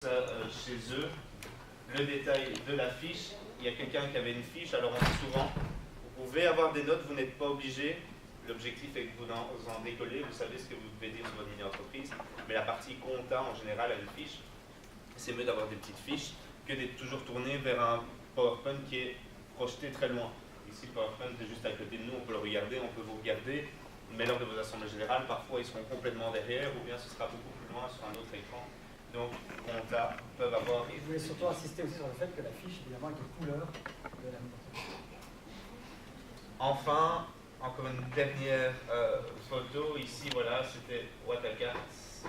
chez eux le détail de la fiche. Il y a quelqu'un qui avait une fiche, alors on dit souvent vous pouvez avoir des notes, vous n'êtes pas obligé. L'objectif est que vous en décollez, vous savez ce que vous devez dire sur votre mini-entreprise, mais la partie compta en général a une fiche. C'est mieux d'avoir des petites fiches que d'être toujours tourné vers un PowerPoint qui est projeté très loin. Ici, le PowerPoint est juste à côté de nous, on peut le regarder, on peut vous regarder, mais lors de vos assemblées générales, parfois ils seront complètement derrière, ou bien ce sera beaucoup plus loin sur un autre écran. Donc, compta peuvent avoir... Et je voulais surtout insister aussi sur le fait que la fiche, évidemment, avec les couleurs de la mini-entreprise. Enfin, encore une dernière photo. Ici, voilà, c'était Watercart.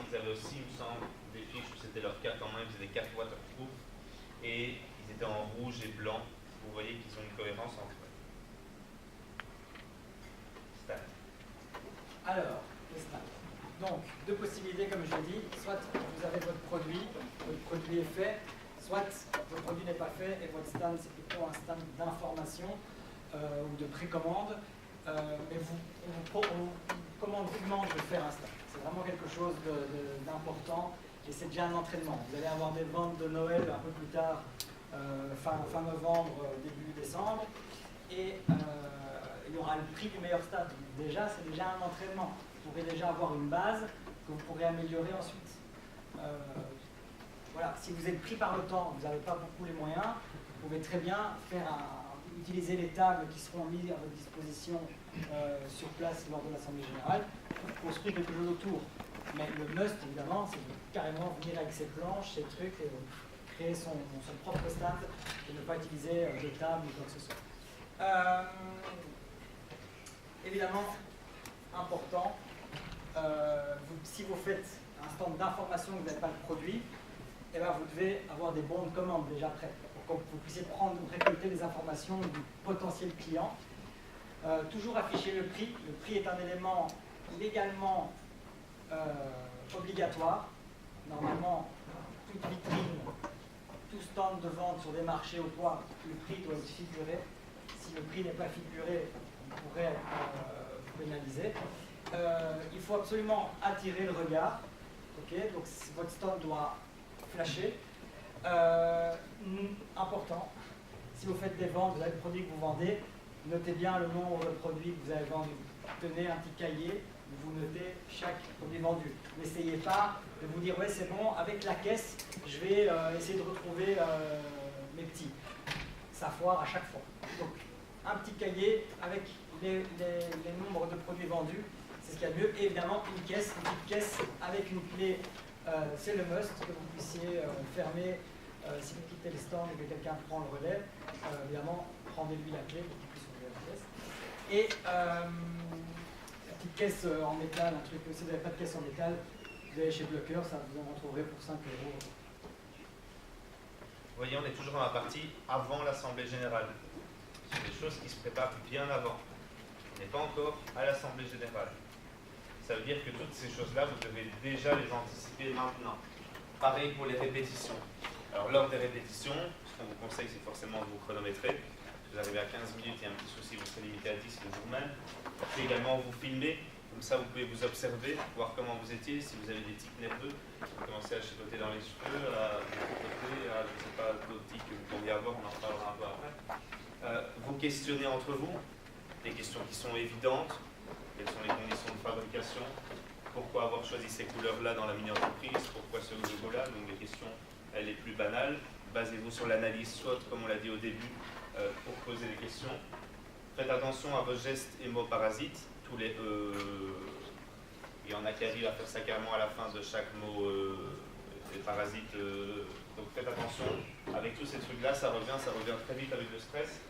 Ils avaient aussi, il me semble, des fiches où c'était leur carte en main, ils faisaient des cartes waterproof. Et ils étaient en rouge et blanc. Vous voyez qu'ils ont une cohérence entre eux. Stats. Alors, les stats. Donc, deux possibilités, comme je l'ai dit. Soit vous avez votre produit est fait, soit votre produit n'est pas fait et votre stand, c'est plutôt un stand d'information ou de précommande. Mais on vous demande de faire un stand. C'est vraiment quelque chose d'important et c'est déjà un entraînement. Vous allez avoir des ventes de Noël un peu plus tard, fin novembre, début décembre, et il y aura le prix du meilleur stand. Déjà, c'est déjà un entraînement. Vous pourrez déjà avoir une base que vous pourrez améliorer ensuite. Voilà, si vous êtes pris par le temps, vous n'avez pas beaucoup les moyens, vous pouvez très bien utiliser les tables qui seront mises à votre disposition sur place lors de l'Assemblée Générale pour construire quelque chose autour. Mais le must, évidemment, c'est de carrément venir avec ses planches, ses trucs, et créer son propre stand et ne pas utiliser de table ou quoi que ce soit. Évidemment, important, si vous faites un stand d'information que vous n'avez pas le produit, eh ben vous devez avoir des bons de commande déjà prêts pour que vous puissiez récolter les informations du potentiel client. Toujours afficher le prix. Le prix est un élément légalement obligatoire. Normalement, toute vitrine, tout stand de vente sur des marchés au poids, le prix doit être figuré. Si le prix n'est pas figuré, on pourrait vous pénaliser. Il faut absolument attirer le regard. Okay, donc votre stand doit flasher. Important, si vous faites des ventes, vous avez le produit que vous vendez, notez bien le nombre de produits que vous avez vendus. Tenez un petit cahier où vous notez chaque produit vendu. N'essayez pas de vous dire ouais c'est bon, avec la caisse, je vais essayer de retrouver mes petits. Ça foire à chaque fois. Donc un petit cahier avec les nombres de produits vendus, c'est ce qu'il y a de mieux. Et évidemment une petite caisse avec une clé, c'est le must, que vous puissiez fermer si vous quittez le stand et que quelqu'un prend le relais. Évidemment, rendez-lui la clé pour qu'il puisse ouvrir la caisse. Et la petite caisse en métal, un truc, si vous n'avez pas de caisse en métal, vous allez chez Blocker, ça vous en retrouverez pour 5 €. Vous voyez, on est toujours dans la partie avant l'Assemblée Générale. C'est des choses qui se préparent bien avant. On n'est pas encore à l'Assemblée Générale. Ça veut dire que toutes ces choses-là, vous devez déjà les anticiper maintenant. Pareil pour les répétitions. Alors, lors des répétitions, ce qu'on vous conseille, c'est forcément de vous chronométrer. Si vous arrivez à 15 minutes, il y a un petit souci, vous serez limité à 10 le jour même. Puis également, vous filmez. Comme ça, vous pouvez vous observer, voir comment vous étiez, si vous avez des tics nerveux. Vous commencez à chicoter dans les cheveux, à chicoter, à je ne sais pas, d'autres tics que vous pourriez avoir, on en parlera un peu après. Vous questionnez entre vous, des questions qui sont évidentes. Quelles sont les conditions de fabrication? Pourquoi avoir choisi ces couleurs-là dans la mini-entreprise? Pourquoi ce logo-là? Donc les questions, les plus banales. Basez-vous sur l'analyse SWOT, comme on l'a dit au début, pour poser des questions. Faites attention à vos gestes et mots parasites. Tous les il y en a qui arrivent à faire ça carrément à la fin de chaque mot des parasites. Donc faites attention. Avec tous ces trucs-là, ça revient très vite avec le stress.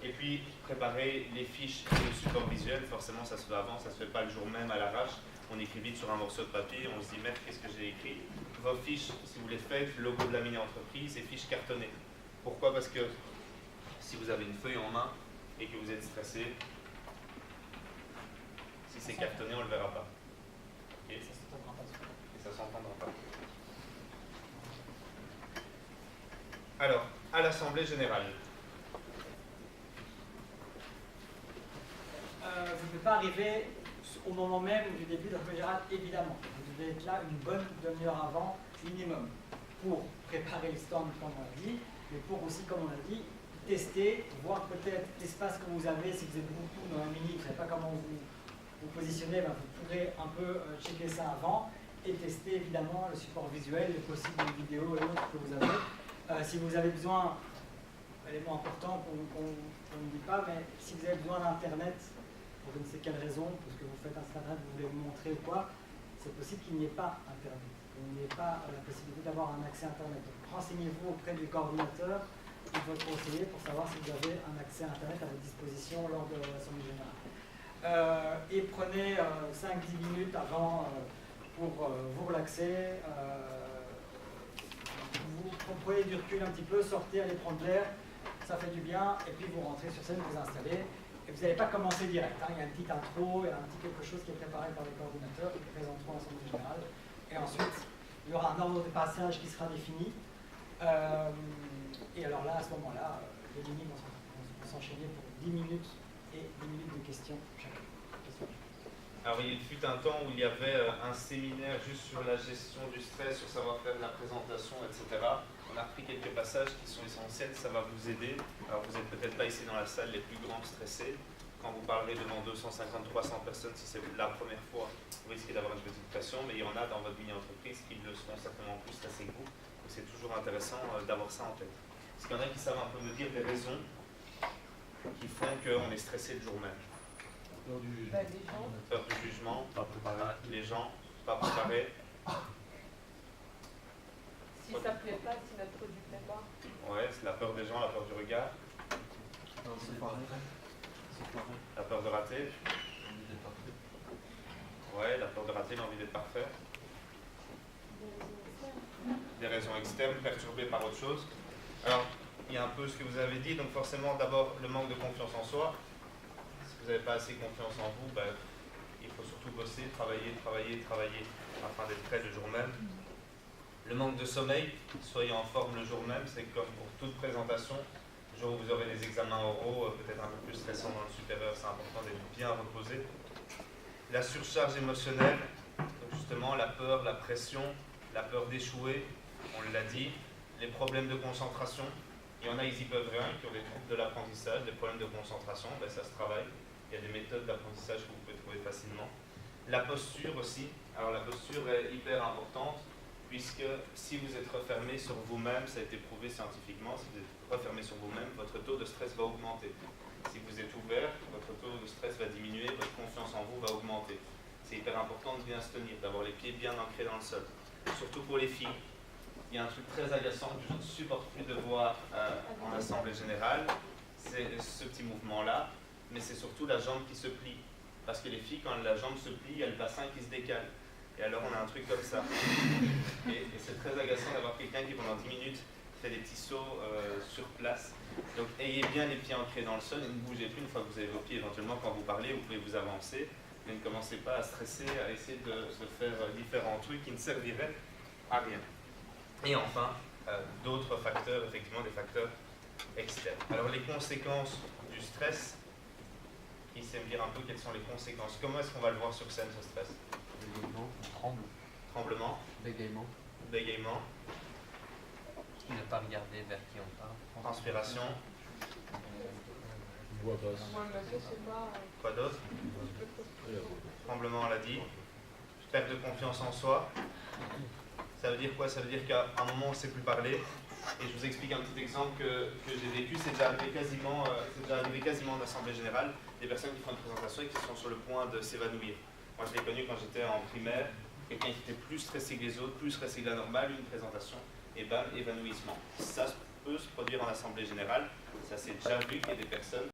Et puis, préparer les fiches et le support visuel, forcément ça se fait avant, ça ne se fait pas le jour même à l'arrache. On écrit vite sur un morceau de papier, on se dit merde, qu'est-ce que j'ai écrit? Vos fiches, si vous les faites, logo de la mini-entreprise et fiches cartonnées. Pourquoi? Parce que si vous avez une feuille en main et que vous êtes stressé, si c'est cartonné, on ne le verra pas. Okay? Ça s'entendra pas. Et ça ne s'entendra pas. Alors, à l'Assemblée Générale. Vous ne pouvez pas arriver au moment même du début de l'Assemblée Générale, évidemment. Vous devez être là une bonne demi-heure avant, minimum. pour préparer le stand, comme on l'a dit, mais pour aussi, comme on l'a dit, tester, voir peut-être l'espace que vous avez, si vous êtes beaucoup dans un mini, vous ne savez pas comment vous positionnez, ben vous pourrez un peu checker ça avant et tester évidemment le support visuel, les possibles vidéos et autres que vous avez. Si vous avez besoin, élément important qu'on ne dit pas, mais si vous avez besoin d'Internet, pour je ne sais quelle raison, parce que vous faites Internet, vous voulez vous montrer ou quoi, c'est possible qu'il n'y ait pas Internet. Il n'y ait pas la possibilité d'avoir un accès Internet. Donc, renseignez-vous auprès du coordinateur de votre conseiller pour savoir si vous avez un accès Internet à votre disposition lors de l'Assemblée générale. Et prenez 5-10 minutes avant pour vous relaxer. Vous prenez du recul un petit peu, sortez, allez prendre l'air, ça fait du bien, et puis vous rentrez sur scène, vous installez. Et vous n'allez pas commencer direct, hein. Il y a une petite intro, il y a un petit quelque chose qui est préparé par les coordinateurs qui présenteront l'Assemblée générale. Et ensuite, il y aura un ordre de passage qui sera défini. Et alors là, à ce moment-là, les lignes vont s'enchaîner pour 10 minutes et 10 minutes de questions chacun. Alors il fut un temps où il y avait un séminaire juste sur la gestion du stress, sur savoir faire de la présentation, etc. On a repris quelques passages qui sont essentiels, ça va vous aider. Alors vous n'êtes peut-être pas ici dans la salle les plus grands stressés. Quand vous parlerez devant 250-300 personnes, si c'est la première fois, vous risquez d'avoir une petite pression, mais il y en a dans votre mini-entreprise qui le seront certainement plus stressés que vous. Donc c'est toujours intéressant d'avoir ça en tête. Parce qu'il y en a qui savent un peu me dire les raisons qui font qu'on est stressé le jour même. Peur du jugement. Peur du jugement, Pas préparé. les gens, pas préparés. Si ça ne plaît pas, si notre produit ne plaît pas. Ouais, c'est la peur des gens, la peur du regard, C'est pareil. la peur de rater. Envie d'être parfait. Ouais, la peur de rater, l'envie d'être parfait. Des raisons externes, perturbées par autre chose. Alors, il y a un peu ce que vous avez dit, donc forcément d'abord le manque de confiance en soi. Si vous n'avez pas assez confiance en vous, ben, il faut surtout bosser, travailler afin d'être prêt le jour même. Le manque de sommeil, soyez en forme le jour même, c'est comme pour toute présentation. Le jour où vous aurez des examens oraux, peut-être un peu plus stressants dans le supérieur, c'est important d'être bien reposé. La surcharge émotionnelle, donc justement la peur, la pression, la peur d'échouer, on l'a dit, les problèmes de concentration. Il y en a, ils y peuvent rien, qui ont des troubles de l'apprentissage, des problèmes de concentration, ben ça se travaille. Il y a des méthodes d'apprentissage que vous pouvez trouver facilement. La posture aussi. Alors la posture est hyper importante, puisque si vous êtes refermé sur vous-même, ça a été prouvé scientifiquement, si vous êtes refermé sur vous-même, votre taux de stress va augmenter. Si vous êtes ouvert, votre taux de stress va diminuer, votre confiance en vous va augmenter. C'est hyper important de bien se tenir, d'avoir les pieds bien ancrés dans le sol. Surtout pour les filles. Il y a un truc très agaçant que je ne supporte plus de voir en assemblée générale, c'est ce petit mouvement-là, mais c'est surtout la jambe qui se plie. Parce que les filles, quand la jambe se plie, il y a le bassin qui se décale. Et alors on a un truc comme ça. Et c'est très agaçant d'avoir quelqu'un qui pendant 10 minutes fait des petits sauts sur place. Donc ayez bien les pieds ancrés dans le sol et ne bougez plus une fois que vous avez vos pieds. Éventuellement quand vous parlez, vous pouvez vous avancer, mais ne commencez pas à stresser, à essayer de faire différents trucs qui ne serviraient à rien. Et enfin, d'autres facteurs, effectivement des facteurs externes. Alors les conséquences du stress, qui sait me dire un peu quelles sont les conséquences. Comment est-ce qu'on va le voir sur scène, ce stress? Bégaiement, on tremble. Tremblement, Bégaiement. bégaiement, Ne pas regarder vers qui on parle. transpiration, Voix basse. Moi, je sais pas. quoi d'autre? Tremblement, on l'a dit. Perte de confiance en soi. Ça veut dire quoi? Ça veut dire qu'à un moment, on ne sait plus parler. Et je vous explique un petit exemple que j'ai vécu. C'est déjà arrivé quasiment en assemblée générale. Des personnes qui font une présentation et qui sont sur le point de s'évanouir. Moi, je l'ai connu quand j'étais en primaire. Quelqu'un qui était plus stressé que les autres, plus stressé que la normale, une présentation, et bam, évanouissement. Ça peut se produire en assemblée générale. Ça s'est déjà vu qu'il y a des personnes